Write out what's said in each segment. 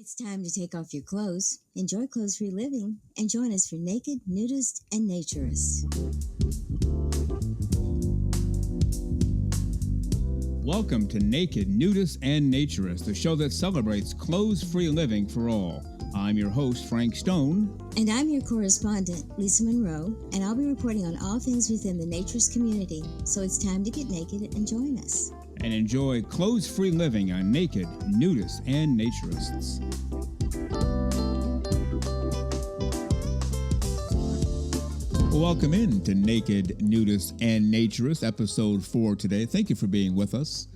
It's time to take off your clothes, enjoy clothes-free living, and join us for Naked, Nudists, and Naturists. Welcome to Naked, Nudists, and Naturists, the show that celebrates clothes-free living for all. I'm your host, Frank Stone. And I'm your correspondent, Lisa Monroe, and I'll be reporting on all things within the Naturist community. So it's time to get naked and join us. And enjoy clothes-free living on Naked, Nudists, and Naturists. Welcome in to Naked, Nudists, and Naturists, episode 4 today. Thank you for being with us.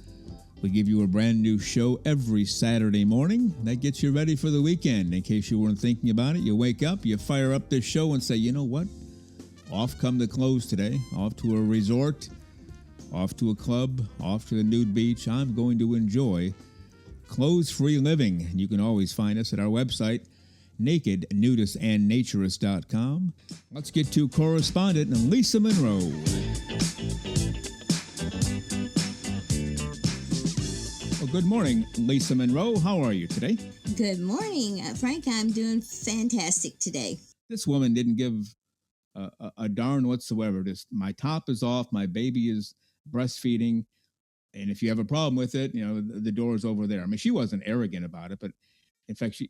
We give you a brand new show every Saturday morning. That gets you ready for the weekend. In case you weren't thinking about it, you wake up, you fire up this show and say, you know what? Off come the clothes today. Off to a resort, off to a club, off to the nude beach. I'm going to enjoy clothes-free living. And you can always find us at our website, nakednudistandnaturist.com. Let's get to correspondent Lisa Monroe. Well, good morning, Lisa Monroe. How are you today? Good morning, Frank. I'm doing fantastic today. This woman didn't give a darn whatsoever. Just my top is off, my baby is breastfeeding, and if you have a problem with it, you know, the door is over there. I mean, she wasn't arrogant about it, but in fact, she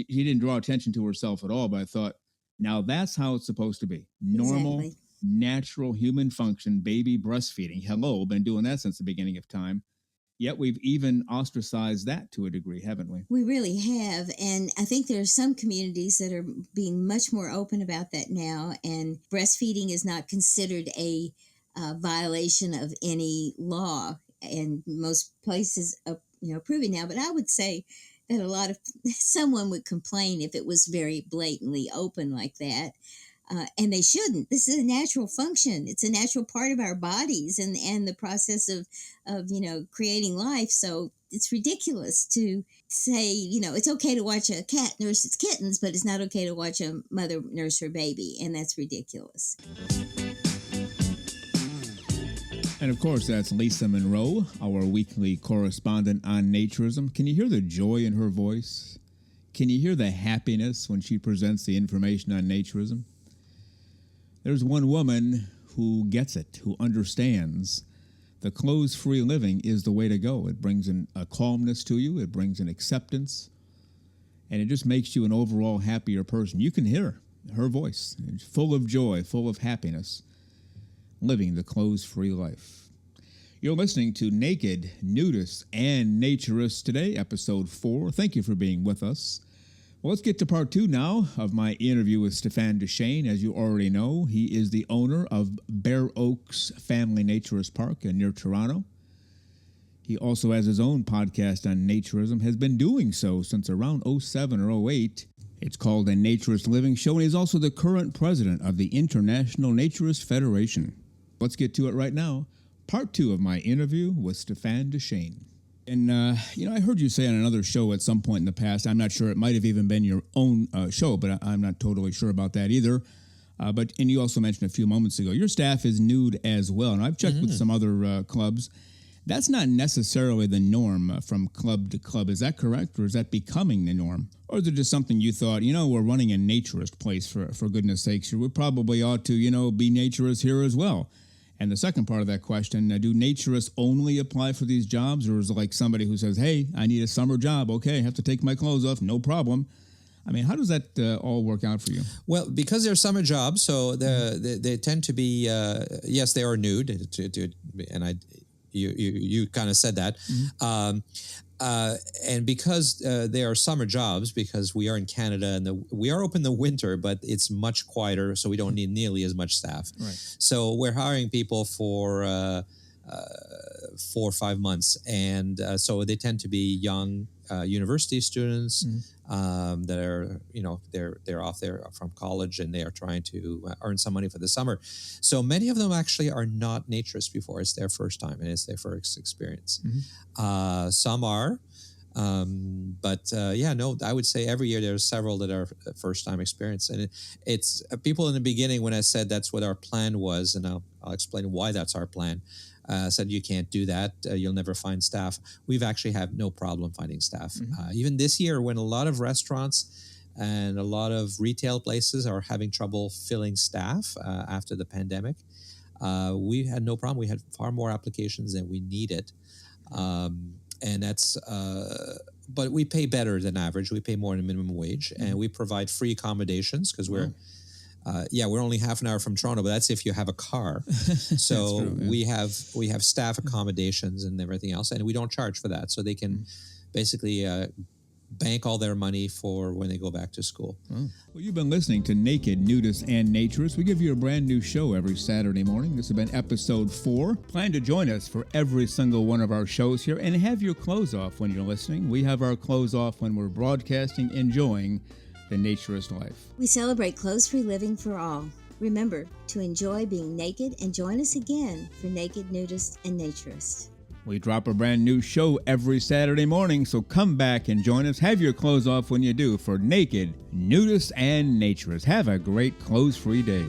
didn't draw attention to herself at all. But I thought, now that's how it's supposed to be. Normal, exactly. Natural human function, baby breastfeeding. Hello, been doing that since the beginning of time. Yet we've even ostracized that to a degree, haven't we? We really have. And I think there are some communities that are being much more open about that now. And breastfeeding is not considered a violation of any law. And most places are, approving now. But I would say that someone would complain if it was very blatantly open like that. And they shouldn't. This is a natural function. It's a natural part of our bodies and the process of creating life. So it's ridiculous to say, it's okay to watch a cat nurse its kittens, but it's not okay to watch a mother nurse her baby. And that's ridiculous. And of course, that's Lisa Monroe, our weekly correspondent on Naturism. Can you hear the joy in her voice? Can you hear the happiness when she presents the information on Naturism? There's one woman who gets it, who understands the clothes-free living is the way to go. It brings a calmness to you. It brings an acceptance. And it just makes you an overall happier person. You can hear her voice. It's full of joy, full of happiness, living the clothes-free life. You're listening to Naked, Nudists, and Naturists today, episode 4. Thank you for being with us. Well, let's get to part 2 now of my interview with Stéphanes Deschênes. As you already know, he is the owner of Oaks Family Naturist Park near Toronto. He also has his own podcast on naturism, has been doing so since around 07 or 08. It's called the Naturist Living Show, and he's also the current president of the International Naturist Federation. Let's get to it right now. Part 2 of my interview with Stéphanes Deschênes. And, I heard you say on another show at some point in the past, I'm not sure, it might have even been your own show, but I'm not totally sure about that either. And you also mentioned a few moments ago, your staff is nude as well. And I've checked with some other clubs. That's not necessarily the norm from club to club. Is that correct? Or is that becoming the norm? Or is it just something you thought, we're running a naturist place for goodness sakes. We probably ought to, be naturists here as well. And the second part of that question, do naturists only apply for these jobs? Or is it like somebody who says, hey, I need a summer job. Okay, I have to take my clothes off. No problem. I mean, how does that all work out for you? Well, because they're summer jobs, so they tend to be, yes, they are nude. And you kind of said that. Mm-hmm. And because they are summer jobs, because we are in Canada and we are open in the winter, but it's much quieter, so we don't need nearly as much staff. Right. So we're hiring people for 4 or 5 months, and so they tend to be young university students that are, they're off there from college and they are trying to earn some money for the summer. So many of them actually are not naturists before. It's their first time and it's their first experience. Mm-hmm. Some are, I would say every year there's several that are first time experience. And it's people in the beginning when I said that's what our plan was, and I'll explain why that's our plan. said you can't do that. You'll never find staff. We've actually had no problem finding staff. Even this year, when a lot of restaurants and a lot of retail places are having trouble filling staff after the pandemic, we had no problem. We had far more applications than we needed. And that's, but we pay better than average. We pay more than minimum wage, and we provide free accommodations because we're only half an hour from Toronto, but that's if you have a car. So true, yeah. we have staff accommodations and everything else, and we don't charge for that. So they can basically bank all their money for when they go back to school. Well, you've been listening to Naked, Nudists, and Naturists. We give you a brand new show every Saturday morning. This has been episode 4. Plan to join us for every single one of our shows here and have your clothes off when you're listening. We have our clothes off when we're broadcasting, enjoying the naturist life. We celebrate clothes-free living for all. Remember to enjoy being naked and join us again for Naked, Nudist, and Naturist. We drop a brand new show every Saturday morning, so come back and join us. Have your clothes off when you do for Naked, Nudists, and Naturists. Have a great clothes-free day.